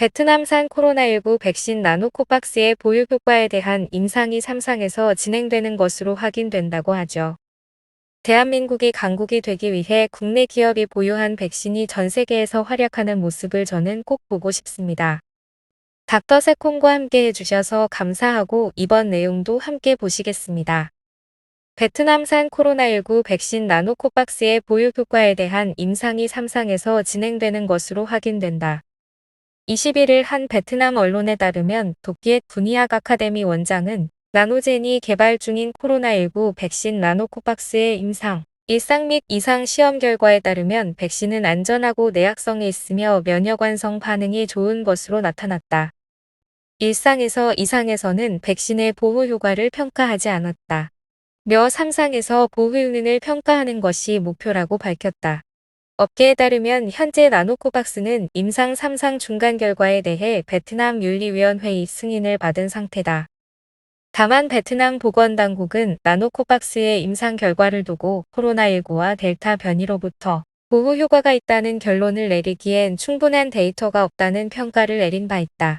베트남산 코로나19 백신 나노코박스의 보유 효과에 대한 임상이 3상에서 진행되는 것으로 확인된다고 하죠. 대한민국이 강국이 되기 위해 국내 기업이 보유한 백신이 전 세계에서 활약하는 모습을 저는 꼭 보고 싶습니다. 닥터 세콤과 함께 해주셔서 감사하고 이번 내용도 함께 보시겠습니다. 베트남산 코로나19 백신 나노코박스의 보유 효과에 대한 임상이 3상에서 진행되는 것으로 확인된다. 21일 한 베트남 언론에 따르면 도끼엣 군의학 아카데미 원장은 나노젠이 개발 중인 코로나19 백신 나노코박스의 임상, 1상 및 2상 시험 결과에 따르면 백신은 안전하고 내약성이 있으며 면역 완성 반응이 좋은 것으로 나타났다. 1상에서 2상에서는 백신의 보호 효과를 평가하지 않았다. 며 3상에서 보호 효능을 평가하는 것이 목표라고 밝혔다. 업계에 따르면 현재 나노코박스는 임상 3상 중간 결과에 대해 베트남 윤리위원회의 승인을 받은 상태다. 다만 베트남 보건당국은 나노코박스의 임상 결과를 두고 코로나19와 델타 변이로부터 보호 효과가 있다는 결론을 내리기엔 충분한 데이터가 없다는 평가를 내린 바 있다.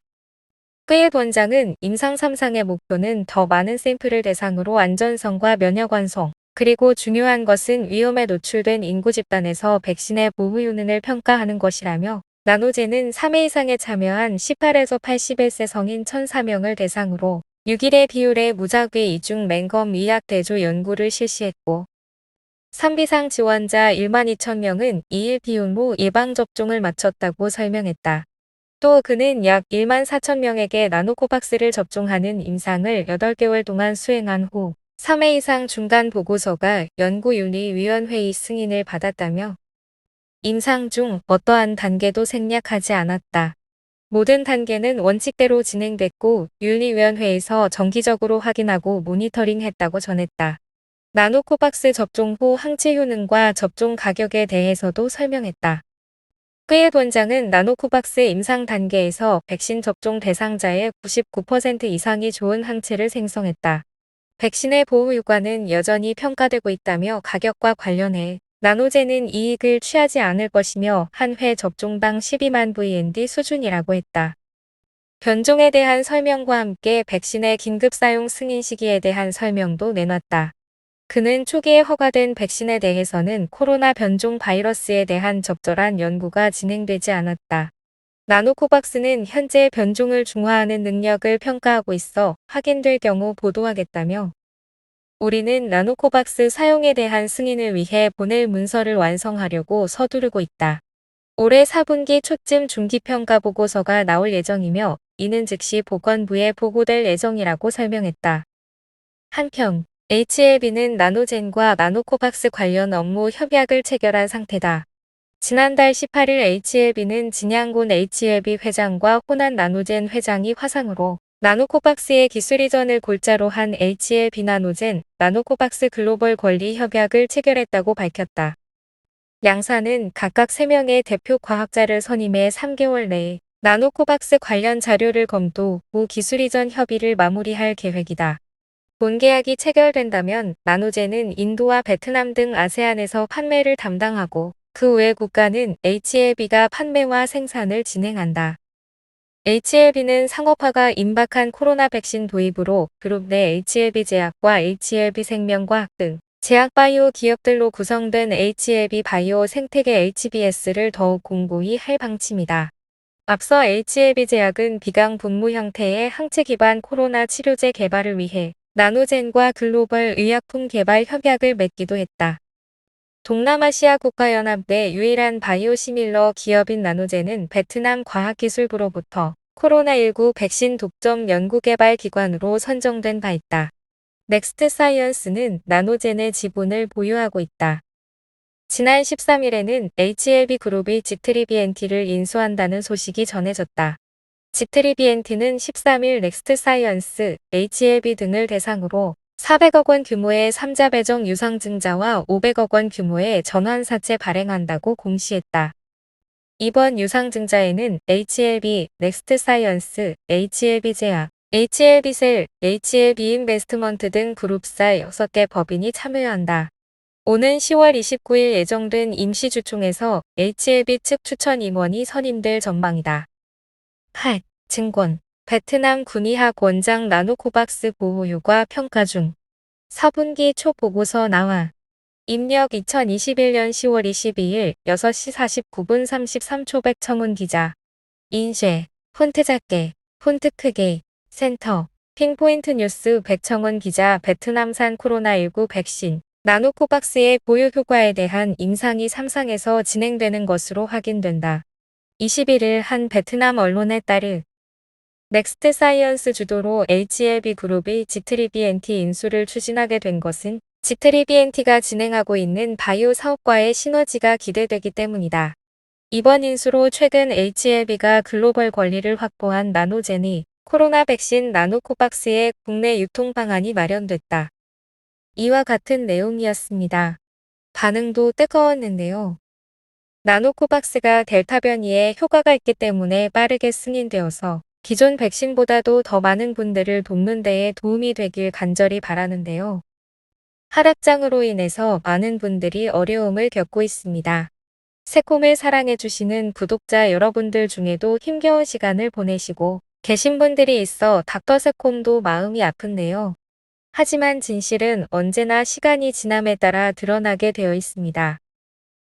끄엣 원장은 임상 3상의 목표는 더 많은 샘플을 대상으로 안전성과 면역 완성, 그리고 중요한 것은 위험에 노출된 인구 집단에서 백신의 보호 효능을 평가하는 것이라며 나노젠은 3회 이상에 참여한 18에서 81세 성인 1,004명을 대상으로 6일의 비율의 무작위 이중 맹검 의학 대조 연구를 실시했고 3비상 지원자 12,000명은 2일 비율로 예방접종을 마쳤다고 설명했다. 또 그는 약 14,000명에게 나노코박스를 접종하는 임상을 8개월 동안 수행한 후 3회 이상 중간 보고서가 연구윤리위원회의 승인을 받았다며 임상 중 어떠한 단계도 생략하지 않았다. 모든 단계는 원칙대로 진행됐고 윤리위원회에서 정기적으로 확인하고 모니터링했다고 전했다. 나노코박스 접종 후 항체 효능과 접종 가격에 대해서도 설명했다. 끄엣 원장은 나노코박스 임상 단계에서 백신 접종 대상자의 99% 이상이 좋은 항체를 생성했다. 백신의 보호 효과는 여전히 평가되고 있다며 가격과 관련해 나노젠은 이익을 취하지 않을 것이며 한 회 접종당 12만 VND 수준이라고 했다. 변종에 대한 설명과 함께 백신의 긴급 사용 승인 시기에 대한 설명도 내놨다. 그는 초기에 허가된 백신에 대해서는 코로나 변종 바이러스에 대한 적절한 연구가 진행되지 않았다. 나노코박스는 현재 변종을 중화하는 능력을 평가하고 있어 확인될 경우 보도하겠다며 우리는 나노코박스 사용에 대한 승인을 위해 보낼 문서를 완성하려고 서두르고 있다. 올해 4분기 초쯤 중기평가 보고서가 나올 예정이며 이는 즉시 보건부에 보고될 예정이라고 설명했다. 한편 HLB는 나노젠과 나노코박스 관련 업무 협약을 체결한 상태다. 지난달 18일 HLB는 진양곤 HLB 회장과 호난 나노젠 회장이 화상으로 나노코박스의 기술 이전을 골자로 한 HLB 나노젠, 나노코박스 글로벌 권리 협약을 체결했다고 밝혔다. 양사는 각각 3명의 대표 과학자를 선임해 3개월 내에 나노코박스 관련 자료를 검토 후 기술 이전 협의를 마무리할 계획이다. 본 계약이 체결된다면 나노젠은 인도와 베트남 등 아세안에서 판매를 담당하고 그 외 국가는 HLB가 판매와 생산을 진행한다. HLB는 상업화가 임박한 코로나 백신 도입으로 그룹 내 HLB 제약과 HLB 생명과학 등 제약바이오 기업들로 구성된 HLB 바이오 생태계 HBS를 더욱 공고히 할 방침이다. 앞서 HLB 제약은 비강 분무 형태의 항체 기반 코로나 치료제 개발을 위해 나노젠과 글로벌 의약품 개발 협약을 맺기도 했다. 동남아시아 국가연합 내 유일한 바이오시밀러 기업인 나노젠은 베트남 과학기술부로부터 코로나19 백신 독점 연구개발 기관으로 선정된 바 있다. 넥스트 사이언스는 나노젠의 지분을 보유하고 있다. 지난 13일에는 HLB 그룹이 지트리비엔티를 인수한다는 소식이 전해졌다. 지트리비엔티는 13일 넥스트 사이언스, HLB 등을 대상으로 400억 원 규모의 3자 배정 유상증자와 500억 원 규모의 전환사채 발행한다고 공시했다. 이번 유상증자에는 HLB, 넥스트 사이언스, HLB 제약, HLB셀, HLB 인베스트먼트 등 그룹사 6개 법인이 참여한다. 오는 10월 29일 예정된 임시주총에서 HLB 측 추천 임원이 선임될 전망이다. 핫, 증권, 베트남 군의학 원장 나노코박스 보호 효과 평가 중. 4분기 초 보고서 나와. 입력 2021년 10월 22일 6시 49분 33초 백청훈 기자. 인쇄, 폰트 작게, 폰트 크게, 센터, 핑포인트 뉴스 백청훈 기자. 베트남산 코로나19 백신, 나노코박스의 보유 효과에 대한 임상이 3상에서 진행되는 것으로 확인된다. 21일 한 베트남 언론에 따르 넥스트 사이언스 주도로 HLB 그룹이 지트리비엔티 인수를 추진하게 된 것은 지트리비엔티가 진행하고 있는 바이오 사업과의 시너지가 기대되기 때문이다. 이번 인수로 최근 HLB가 글로벌 권리를 확보한 나노젠이 코로나 백신 나노코박스의 국내 유통 방안이 마련됐다. 이와 같은 내용이었습니다. 반응도 뜨거웠는데요. 나노코박스가 델타 변이에 효과가 있기 때문에 빠르게 승인되어서 기존 백신보다도 더 많은 분들을 돕는 데에 도움이 되길 간절히 바라는데요. 하락장으로 인해서 많은 분들이 어려움을 겪고 있습니다. 새콤을 사랑해주시는 구독자 여러분들 중에도 힘겨운 시간을 보내시고 계신 분들이 있어 닥터새콤도 마음이 아픈데요. 하지만 진실은 언제나 시간이 지남에 따라 드러나게 되어 있습니다.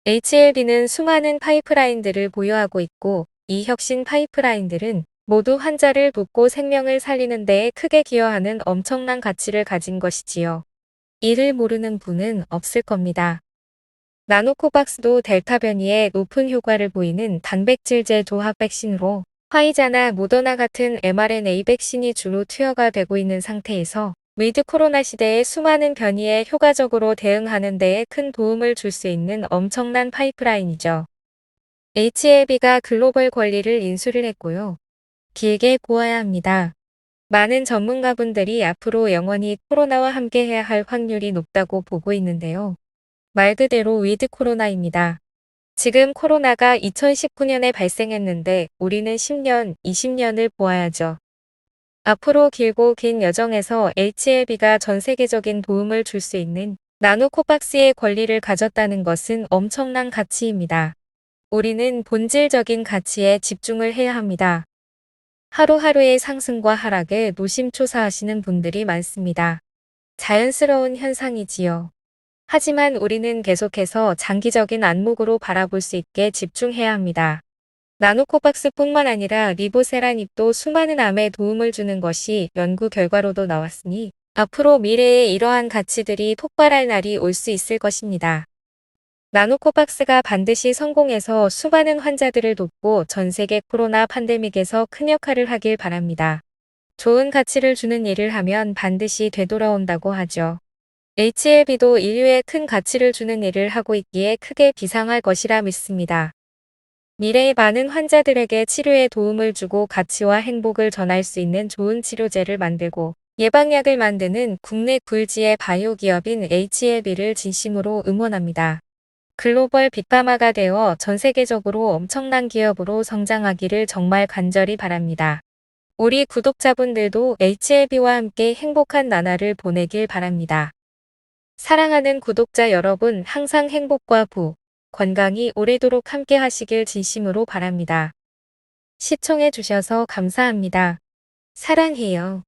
HLB는 수많은 파이프라인들을 보유하고 있고 이 혁신 파이프라인들은 모두 환자를 돕고 생명을 살리는 데에 크게 기여하는 엄청난 가치를 가진 것이지요. 이를 모르는 분은 없을 겁니다. 나노코박스도 델타 변이에 높은 효과를 보이는 단백질제 조합 백신으로 화이자나 모더나 같은 mRNA 백신이 주로 투여가 되고 있는 상태에서 위드 코로나 시대의 수많은 변이에 효과적으로 대응하는 데에 큰 도움을 줄 수 있는 엄청난 파이프라인이죠. HLB가 글로벌 권리를 인수를 했고요. 길게 보아야 합니다. 많은 전문가분들이 앞으로 영원히 코로나와 함께해야 할 확률이 높다고 보고 있는데요. 말 그대로 위드 코로나입니다. 지금 코로나가 2019년에 발생했는데 우리는 10년, 20년을 보아야죠. 앞으로 길고 긴 여정에서 HLB가 전 세계적인 도움을 줄 수 있는 나노코박스의 권리를 가졌다는 것은 엄청난 가치입니다. 우리는 본질적인 가치에 집중을 해야 합니다. 하루하루의 상승과 하락에 노심초사하시는 분들이 많습니다. 자연스러운 현상이지요. 하지만 우리는 계속해서 장기적인 안목으로 바라볼 수 있게 집중해야 합니다. 나노코박스뿐만 아니라 리보세라닙도 수많은 암에 도움을 주는 것이 연구 결과로도 나왔으니 앞으로 미래에 이러한 가치들이 폭발할 날이 올 수 있을 것입니다. 나노코박스가 반드시 성공해서 수많은 환자들을 돕고 전 세계 코로나 팬데믹에서 큰 역할을 하길 바랍니다. 좋은 가치를 주는 일을 하면 반드시 되돌아온다고 하죠. HLB도 인류에 큰 가치를 주는 일을 하고 있기에 크게 비상할 것이라 믿습니다. 미래의 많은 환자들에게 치료에 도움을 주고 가치와 행복을 전할 수 있는 좋은 치료제를 만들고 예방약을 만드는 국내 굴지의 바이오 기업인 HLB를 진심으로 응원합니다. 글로벌 빅파마가 되어 전 세계적으로 엄청난 기업으로 성장하기를 정말 간절히 바랍니다. 우리 구독자분들도 HLB와 함께 행복한 나날을 보내길 바랍니다. 사랑하는 구독자 여러분, 항상 행복과 건강이 오래도록 함께 하시길 진심으로 바랍니다. 시청해 주셔서 감사합니다. 사랑해요.